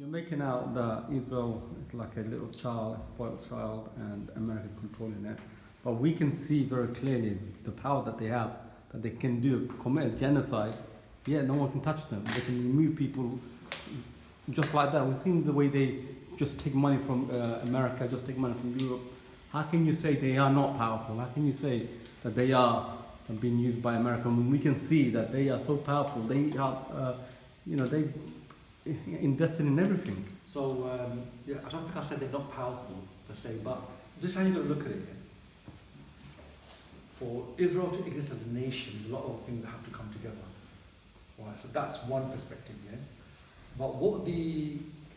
You're making out that Israel is like a little child, a spoiled child, and America's controlling it. But we can see very clearly the power that they have, that they can commit a genocide, yet no one can touch them. They can remove people just like that. We've seen the way they just take money from America, just take money from Europe. How can you say they are not powerful? How can you say that they are being used by America when we can see that they are so powerful? They are, they invested in everything. So, I don't think I said they're not powerful per se, but this is how you've got to look at it. For Israel to exist as a nation, there's a lot of things that have to come together. Right, so that's one perspective, yeah? But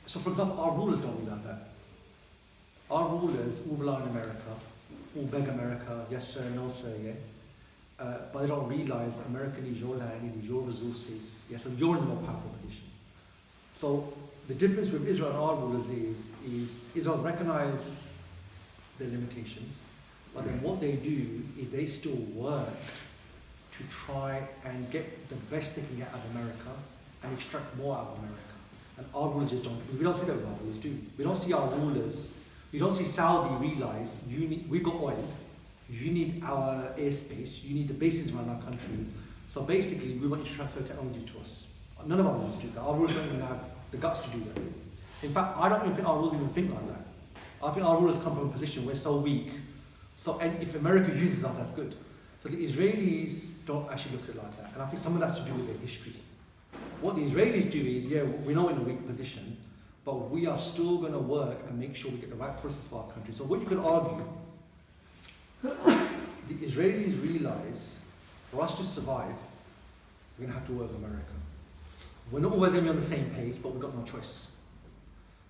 so for example, our rulers don't realize that. Our rulers all rely on America, all beg America, yes sir, no sir, yeah? But they don't realize America needs your land, it needs your resources, yeah? So you're in a more powerful position. So the difference with Israel and our rulers is Israel recognize their limitations, but then what they do is they still work to try and get the best they can get out of America and extract more out of America. And our rulers just don't. We don't see that our rulers do. We don't see our rulers. We don't see Saudi realize we've got oil. You need our airspace. You need the bases around our country. So basically, we want you to transfer technology to us. None of our rulers do that. Our rulers don't even have the guts to do that. In fact, I don't even think our rulers even think like that. I think our rulers come from a position where we're so weak. And if America uses us, that's good. So the Israelis don't actually look at it like that. And I think some of that's to do with their history. What the Israelis do is, yeah, we know we're in a weak position, but we are still going to work and make sure we get the right process for our country. So what you could argue, the Israelis realize for us to survive, we're going to have to work with America. We're not always going to be on the same page, but we've got no choice.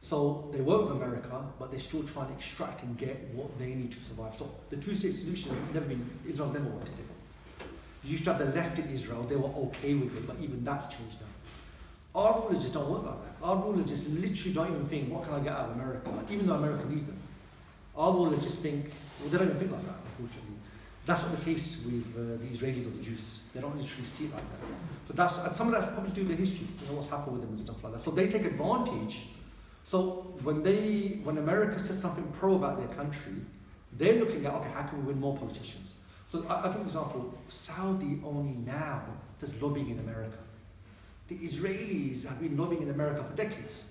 So they work with America, but they're still trying to extract and get what they need to survive. So the two-state solution Israel's never wanted it. You used to have the left in Israel, they were okay with it, but even that's changed now. Our rulers just don't work like that. Our rulers just literally don't even think, what can I get out of America? Even though America needs them. Our rulers just think, well, they don't even think like that, unfortunately. That's not the case with the Israelis or the Jews. They don't literally see it like that. So some of that's probably to do with their history, what's happened with them and stuff like that. So they take advantage. So when America says something pro about their country, they're looking at, okay, how can we win more politicians? So I'll give an example. Saudi only now does lobbying in America. The Israelis have been lobbying in America for decades.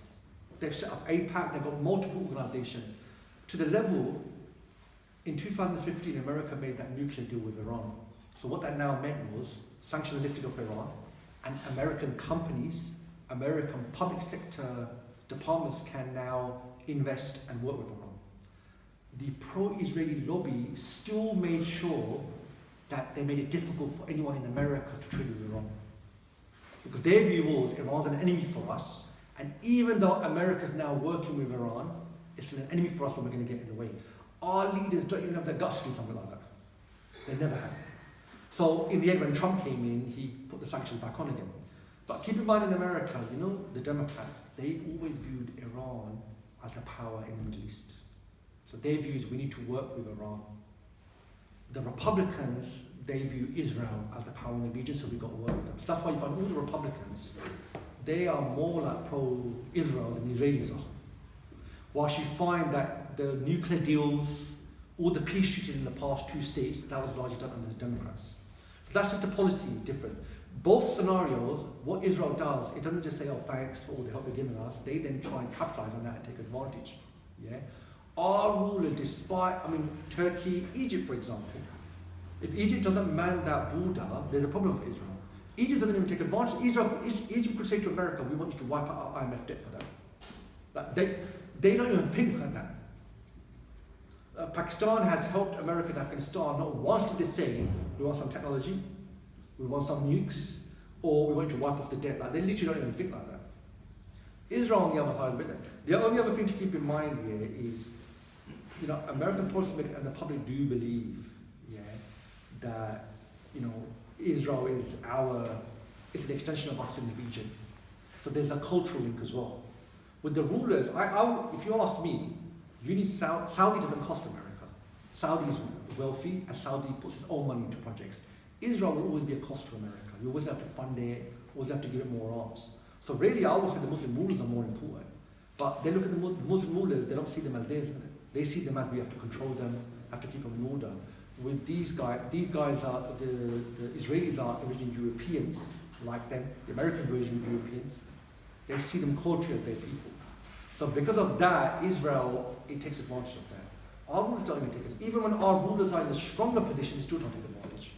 They've set up AIPAC, they've got multiple organizations. To the level, in 2015, America made that nuclear deal with Iran. So what that now meant was, sanctions lifted off Iran, and American companies, American public sector departments can now invest and work with Iran. The pro-Israeli lobby still made sure that they made it difficult for anyone in America to trade with Iran. Because their view was Iran's an enemy for us, and even though America's now working with Iran, it's an enemy for us and we're going to get in the way. Our leaders don't even have the guts to do something like that. They never have. So in the end, when Trump came in, he put the sanctions back on again. But keep in mind in America, the Democrats, they've always viewed Iran as a power in the Middle East. So their view is we need to work with Iran. The Republicans, they view Israel as the power in the region, so we've got to work with them. So that's why you find all the Republicans, they are more like pro-Israel than the Israelis are. Whilst you find that the nuclear deals, all the peace treaties in the past two states, that was largely done under the Democrats. So that's just a policy difference. Both scenarios, what Israel does, it doesn't just say, oh, thanks for all the help you're giving us. They then try and capitalize on that and take advantage. Yeah? Our ruler, Turkey, Egypt, for example, if Egypt doesn't man that border, there's a problem for Israel. Egypt doesn't even take advantage. Egypt could say to America, we want you to wipe out our IMF debt for them. Like they don't even think like that. Pakistan has helped America and Afghanistan. Not once did they say, we want some technology, we want some nukes, or we want you to wipe off the debt. Like, they literally don't even think like that. Israel, on the other side, the only other thing to keep in mind here is, American policymakers and the public do believe, that, Israel is it's an extension of us in the region. So there's a cultural link as well. With the rulers, if you ask me, you need Saudi doesn't cost America. Saudi is wealthy, and Saudi puts its own money into projects. Israel will always be a cost to America. You always have to fund it, always have to give it more arms. So really, I would say the Muslim rulers are more important. But they look at the Muslim rulers, they don't see them as theirs. They see them as we have to control them, have to keep them in order. With these guys are, the Israelis are originally Europeans, like them, the Americans were originally Europeans. They see them culturally as their people. So because of that, Israel, it takes advantage of that. Our rulers don't even take it. Even when our rulers are in a stronger position, they still don't take advantage.